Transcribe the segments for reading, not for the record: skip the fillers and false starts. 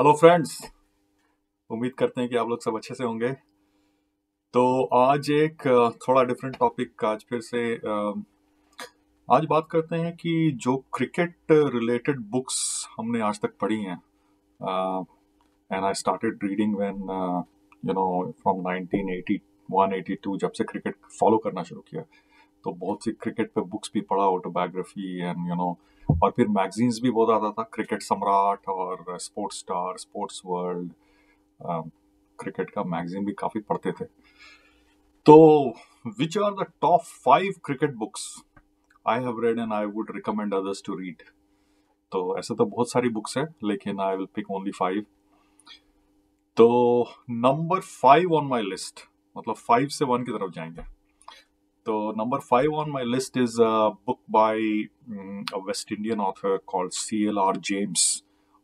Hello friends. उम्मीद करते हैं कि आप लोग सब अच्छे से होंगे। तो आज एक थोड़ा डिफरेंट टॉपिक आज फिर से आज बात करते हैं कि जो क्रिकेट रिलेटेड बुक्स हमने आज तक पढ़ी हैं। And I started reading when from 1981 82 जब से क्रिकेट फॉलो करना शुरू किया। तो बहुत सी क्रिकेट पे बुक्स भी पढ़ा, ऑटोबायोग्राफी एंड और फिर मैगजीन्स भी बहुत आता था, क्रिकेट सम्राट और sports star, sports world, cricket का मैगजीन भी काफी पढ़ते थे। तो which are the top 5 cricket books I have read and I would recommend others to read. तो ऐसे तो बहुत सारी बुक्स है, लेकिन आई विल पिक ओनली 5। तो नंबर 5 ऑन माई लिस्ट, मतलब 5 से 1 की तरफ जाएंगे। तो number 5 on my list is a book by a West Indian author called CLR James,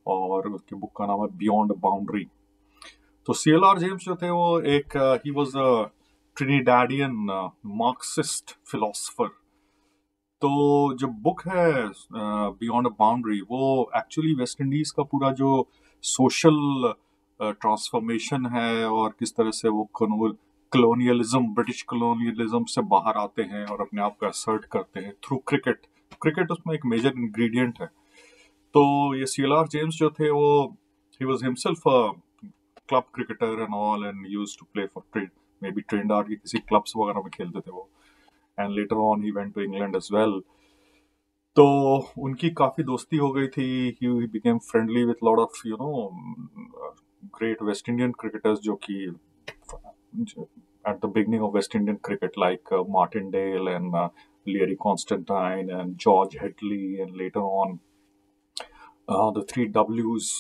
और उसकी बुक का नाम है बियॉन्ड बाउंड्री। तो CLR जेम्स जो थे वो एक ही was a Trinidadian Marxist philosopher. तो जो बुक है बियॉन्ड बाउंड्री, वो एक्चुअली वेस्ट इंडीज का पूरा जो सोशल ट्रांसफॉर्मेशन है और किस तरह से वो कलोनियलिज्म, ब्रिटिश कलोनियलिज्म से बाहर आते हैं और अपने आप को असर्ट करते हैं थ्रू क्रिकेट। क्रिकेट उसमें एक मेजर इंग्रेडिएंट है। तो ये CLR जेम्स जो थे वो ही was himself club cricketer and all, and used to play for maybe Trinidad के किसी क्लब्स वगैरह में खेलते थे वो। And later on he went to England as well. तो उनकी काफी दोस्ती हो गई थी। He became friendly with lot of great West Indian cricketers, जो कि at the beginning of West Indian cricket, like Martindale and Leary Constantine and George Headley, and later on the three W's,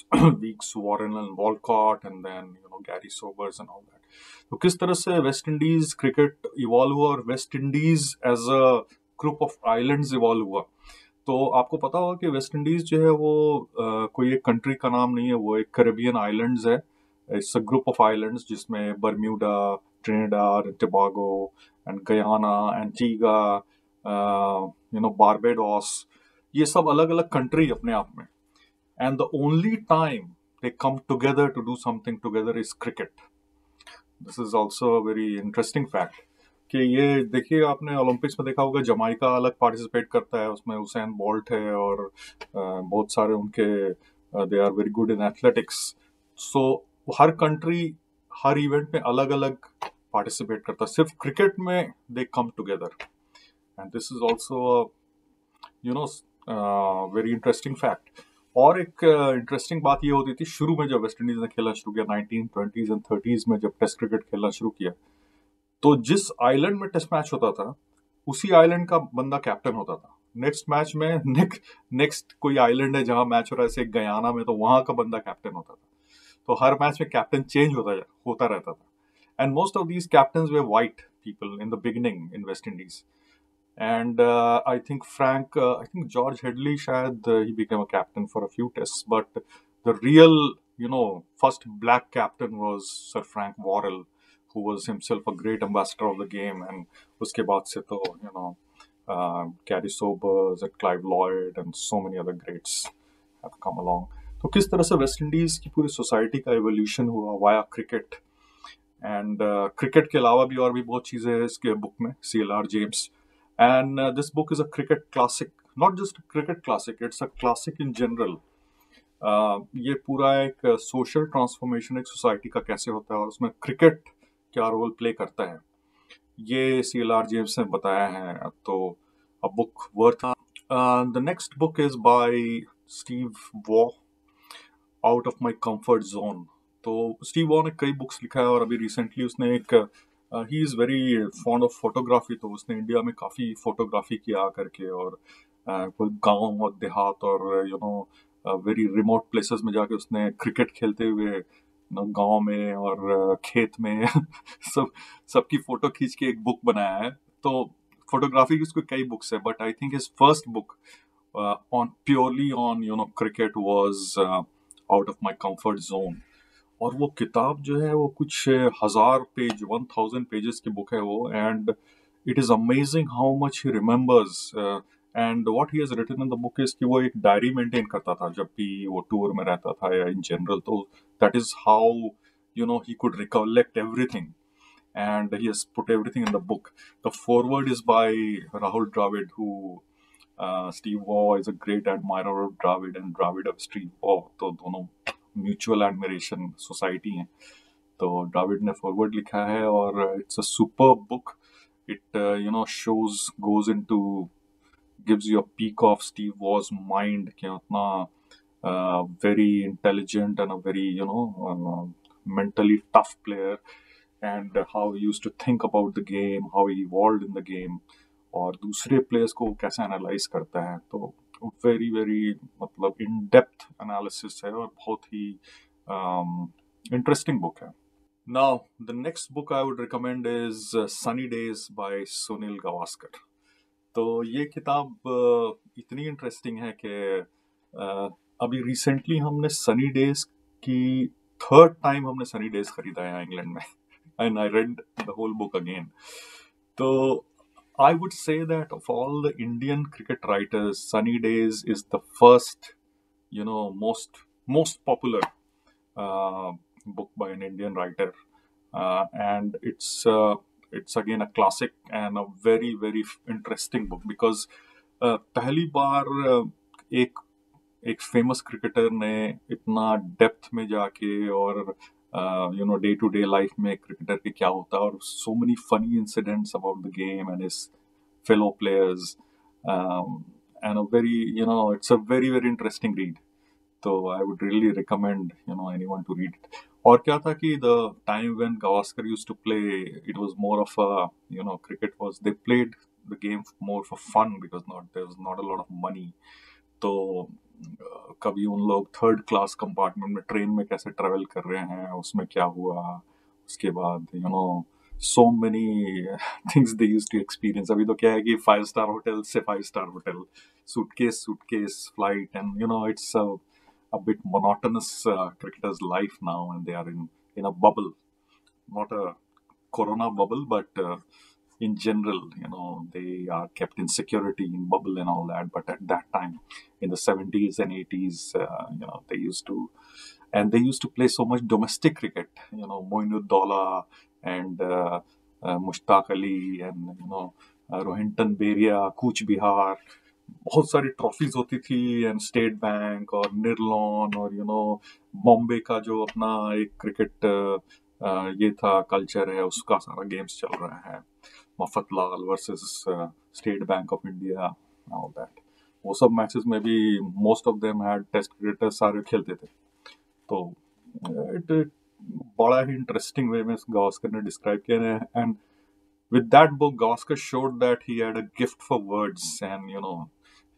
Weeks, Warren and Walcott, and then Gary Sobers and all that. तो किस तरह से West Indies cricket evolve हुआ और West Indies as a group of islands evolve हुआ। तो आपको पता होगा कि वेस्ट इंडीज जो है वो कोई एक कंट्री का नाम नहीं है, वो एक कैरेबियन आइलैंड्स है। It's a group of islands जिसमें Bermuda, Trinidad, Tobago and Guyana, Antigua, Barbados, ये सब अलग अलग कंट्री अपने आप में। And the only time they come together to do something together is cricket. This is also a very interesting fact. कि ये देखिए, आपने ओलंपिक्स में देखा होगा जमाइका अलग पार्टिसिपेट करता है, उसमें हुसैन बोल्ट है और बहुत सारे उनके they are very good in athletics. So हर कंट्री हर इवेंट में अलग अलग पार्टिसिपेट करता है, सिर्फ क्रिकेट में they come together. And this is also very interesting fact. और एक इंटरेस्टिंग बात ये होती थी, शुरू में जब वेस्ट इंडीज ने खेलना शुरू किया 1920s एंड 30s में, जब टेस्ट क्रिकेट खेलना शुरू किया, तो जिस आइलैंड में टेस्ट मैच होता था उसी आइलैंड का बंदा कैप्टन होता था। नेक्स्ट मैच में नेक्स्ट कोई आइलैंड है जहां मैच हो रहा है, जैसे गयाना में, तो वहां का बंदा कैप्टन होता था। तो हर मैच में कैप्टन चेंज होता रहता था। And most of these captains way white people in the beginning in West Indies. And I think I think George Headley, shayad he became a captain for a few tests, but the real, first black captain was Sir Frank Worrell, who was himself a great ambassador of the game. And uske baad se to, Gary Sobers and Clive Lloyd and so many other greats have come along. तो किस तरह से West Indies की पूरी society का evolution हुआ via cricket. And cricket के अलावा भी और भी बहुत चीज़ें हैं इसके बुक में, CLR James. And this book is a cricket classic, not just a cricket classic, it's a classic in general. ये पूरा एक सोशल ट्रांसफॉर्मेशन एक सोसाइटी का कैसे होता है और उसमें क्रिकेट क्या रोल प्ले करता है, ये CLR जेम्स ने बताया है। तो a book worth. The next book is by Steve Waugh, Out of My Comfort Zone. तो स्टीव वॉ ने कई बुक्स लिखा है और अभी रिसेंटली उसने एक he is very fond of photography, तो उसने इंडिया में काफ़ी फोटोग्राफी किया करके, और कोई गांव और देहात और वेरी रिमोट प्लेसेस में जाके उसने क्रिकेट खेलते हुए गांव में और खेत में सबकी फोटो खींच के एक बुक बनाया है। तो फोटोग्राफी की उसको कई बुक्स है, but I think his first book on purely on cricket was out of my comfort zone. और वो किताब जो है वो कुछ 1000 पेजेस की बुक है वो। And it is amazing how much he remembers and what he has written in the book is कि वो एक डायरी मेंटेन करता था जब भी वो टूर में रहता था या इन जनरल, तो that is how he could recollect everything, and he has put everything in the book. The foreword is by Rahul Dravid, who Steve Waugh is a great admirer of Dravid, and Dravid of Steve Waugh, तो दोनों mutual admiration society हैं. तो ड्राविड ने forward लिखा है और it's a super book. It shows goes into gives you a peek of Steve Waugh's mind कि उतना very intelligent and a very mentally tough player, and how he used to think about the game, how he evolved in the game, और दूसरे players को कैसे analyse करता है. तो very very मतलब इन डेप्थ एनालिसिस है और बहुत ही इंटरेस्टिंग बुक है. Now, the next book I would recommend is Sunny Days by Sunil Gavaskar. तो ये किताब इतनी इंटरेस्टिंग है कि अभी रिसेंटली हमने सनी डेज की थर्ड टाइम हमने सनी डेज खरीदा है इंग्लैंड में, and I read the whole book again. तो I would say that of all the Indian cricket writers, Sunny Days is the first, most popular book by an Indian writer, and it's again a classic and a very very interesting book because पहली बार एक एक famous cricketer ने इतना depth में जाके और day to day life में cricketer के क्या होता है और so many funny incidents about the game and his fellow players, and a very it's a very very interesting read. So I would really recommend anyone to read it. और क्या था कि the time when Gavaskar used to play, it was more of a cricket was they played the game more for fun because there was not a lot of money. तो कभी उन लोग third class compartment में train में कैसे travel कर रहे हैं, उसमें क्या हुआ, उसके बाद so many things they used to experience. अभी तो क्या है कि 5-star hotel से 5-star hotel, suitcase flight, and it's a bit monotonous cricketer's life now, and they are in a bubble, not a corona bubble, but in general, they are kept in security in bubble and all that. But at that time, in the 70s and 80s, they used to play so much domestic cricket. Moinuddaulah and Mushtaq Ali and Rohinton Beria, Cooch Bihar. बहुत सारी trophies होती थी, and state bank और निर्लॉन और बॉम्बे का जो अपना एक क्रिकेट ये था कल्चर है, उसका सारा गेम्स चल रहा है. Mafatlal versus State Bank of India, all that. वो सब मैचेस में भी most of them had test cricketers सारे खेलते थे. तो इट बड़ा ही इंटरेस्टिंग वे में गावस्कर ने डिस्क्राइब किया है. And with that book, Gavaskar showed that he had a gift for words, and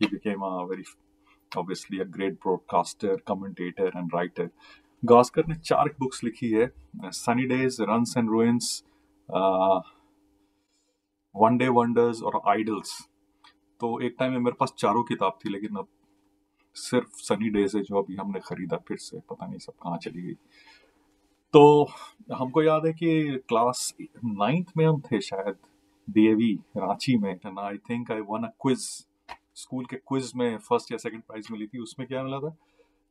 he became obviously a great broadcaster, commentator, and writer. Gavaskar ने 4 बुक्स लिखी है: Sunny Days, Runs and Ruins, One Day Wonders और Idols. तो एक time में मेरे पास चारों किताब थी, लेकिन अब सिर्फ सनी डेज है जो अभी हमने खरीदा फिर से, पता नहीं सब कहाँ चली गई. तो हमको याद है कि क्लास 9th में हम थे शायद, डीएवी रांची में, and I think I one a quiz. School के क्विज में फर्स्ट या सेकंड प्राइज मिली थी. उसमें क्या मिला था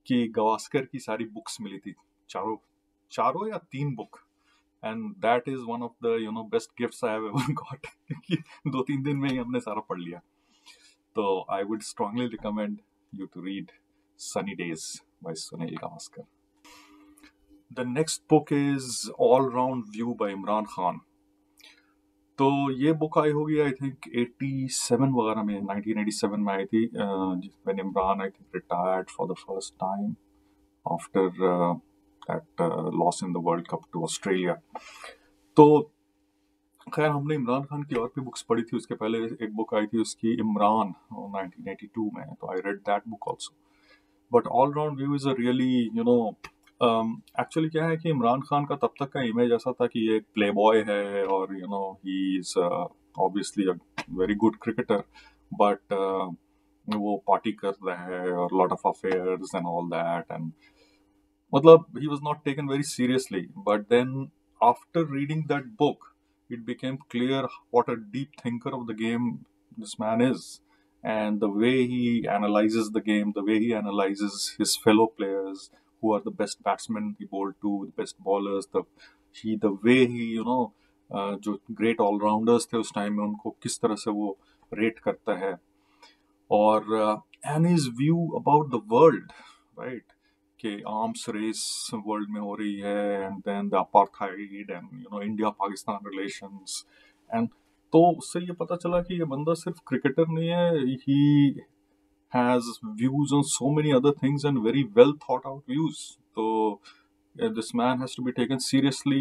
कि गवास्कर की सारी बुक्स मिली थी, चारों या 3 book, and that is one of the best gifts I have ever got. 2-3 दिन में ही हमने सारा पढ़ लिया. तो I would strongly recommend you to read Sunny Days by Sunil Gavaskar. The next book is All Round View by Imran Khan. तो ये बुक आई होगी आई थिंक 87 वगैरह में, 1987 में आई थी, when Imran I think retired for the first time after that loss in the World Cup to Australia. तो खैर हमने इमरान खान की और भी बुक्स पढ़ी थी. उसके पहले एक बुक आई थी उसकी, इमरान, 1982 में, तो I read that book also. But all round view is a really actually क्या है कि इमरान खान का तब तक का इमेज ऐसा था कि ये एक प्ले बॉय है और he is obviously a very good cricketer, but वो पार्टी कर रहा है और lot of affairs and all that, and मतलब he was not taken very seriously. But then after reading that book, it became clear what a deep thinker of the game this man is, and the way he analyzes the game, the way he analyzes his fellow players, who are the best batsmen he bowled to, the best bowlers, the way he जो great all rounders थे उस time में उनको किस तरह से वो rate करता है, और and his view about the world, right? कि आर्म्स रेस वर्ल्ड में हो रही है, and then the apartheid and India Pakistan relations, and तो उससे ये पता चला कि ये बंदा सिर्फ क्रिकेटर नहीं है, he has views on so many other things and very well thought out views. तो this man has to be taken seriously,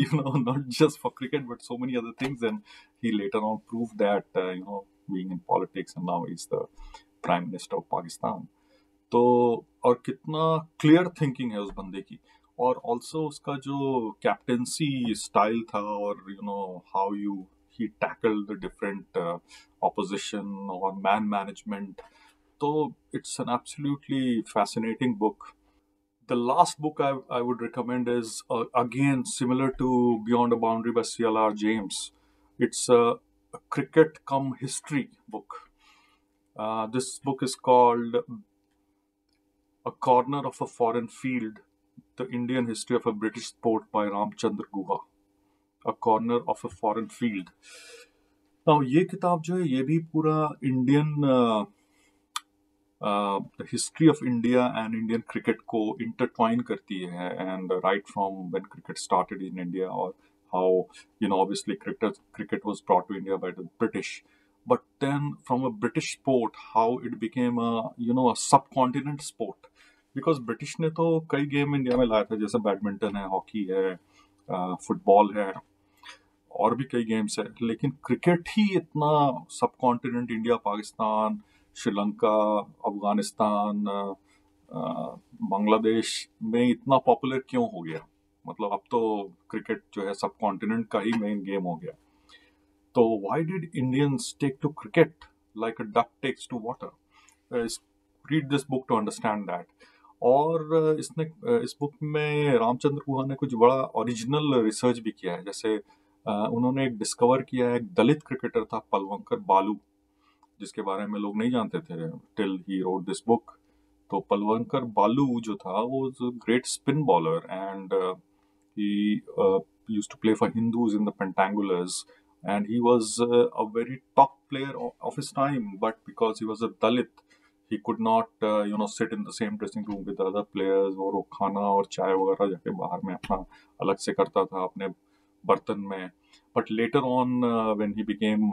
not just for cricket but so many other things, and he later on proved that, being in politics, and now he's the prime minister of Pakistan. तो और कितना clear thinking है उस बंदे की, और also उसका जो कैप्टेंसी स्टाइल था, और how you he tackle the different opposition और मैन मैनेजमेंट. तो it's an absolutely fascinating book. The last book I would recommend is, again, similar to Beyond a Boundary by C.L.R. James. It's a cricket cum history book. This book is called A Corner of a Foreign Field, The Indian History of a British Sport by Ramchandra Guha. A Corner of a Foreign Field. Now, ये किताब जो है ये भी पूरा Indian the history of India and Indian cricket को intertwine करती है, and right from when cricket started in India, or how obviously cricket was brought to India by the British, but then from a British sport how it became a subcontinent sport, because British ने तो कई game India में लाया था, जैसे badminton है, hockey है, football है, और भी कई गेम्स है, लेकिन क्रिकेट ही इतना सबकॉन्टिनेंट, इंडिया, पाकिस्तान, श्रीलंका, अफगानिस्तान, बांग्लादेश में इतना पॉपुलर क्यों हो गया. मतलब अब तो क्रिकेट जो है सब कॉन्टिनेंट का ही मेन गेम हो गया. तो why did Indians take to cricket like a duck takes to water? Read this book to understand that. और इस बुक में रामचंद्र गुहा ने कुछ बड़ा ओरिजिनल रिसर्च भी किया है. जैसे उन्होंने एक डिस्कवर किया है, एक दलित क्रिकेटर था पलवंकर बालू, जिसके बारे में लोग नहीं जानते थे till he wrote this book. तो पलवंकर बालू जो था वो was a great spin bowler, and he used to play for Hindus in the Pentangulars, and he was a very top player of his time, but because he was a Dalit, he could not sit in the same dressing room with the other players, और वो खाना और चाय वगैरह जाके बाहर में अपना अलग से करता था अपने बर्तन में. But later on, when he became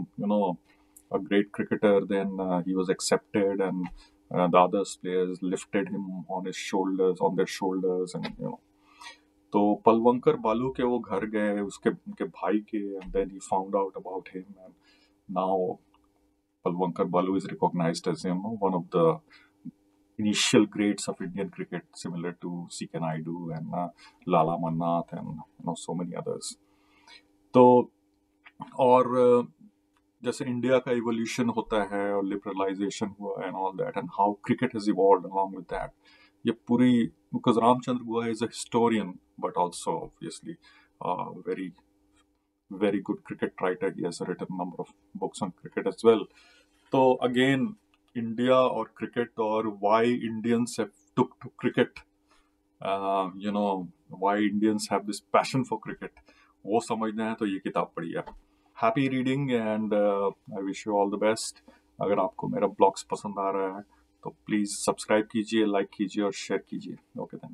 a great cricketer, then he was accepted, and the other players lifted him on their shoulders, and तो पलवंकर बालू के वो घर गए, उनके भाई के, and then he found out about him, and now Palwankar Balu is recognized as one of the initial greats of Indian cricket, similar to C.K. Naidu and Lala Mannath, and so many others. तो और जैसे India का evolution होता है और liberalisation हुआ and all that, and how cricket has evolved along with that, ये पूरी, because Ramachandra Guha is a historian but also obviously very very good cricket writer. He has written a number of books on cricket as well. So again, India or cricket, or why Indians have took to cricket, why Indians have this passion for cricket, वो समझना है तो ये किताब पढ़िए. Happy reading, and I wish you all the best. अगर आपको मेरा ब्लॉग्स पसंद आ रहा है तो प्लीज़ सब्सक्राइब कीजिए, लाइक कीजिए और शेयर कीजिए. Okay, thank you.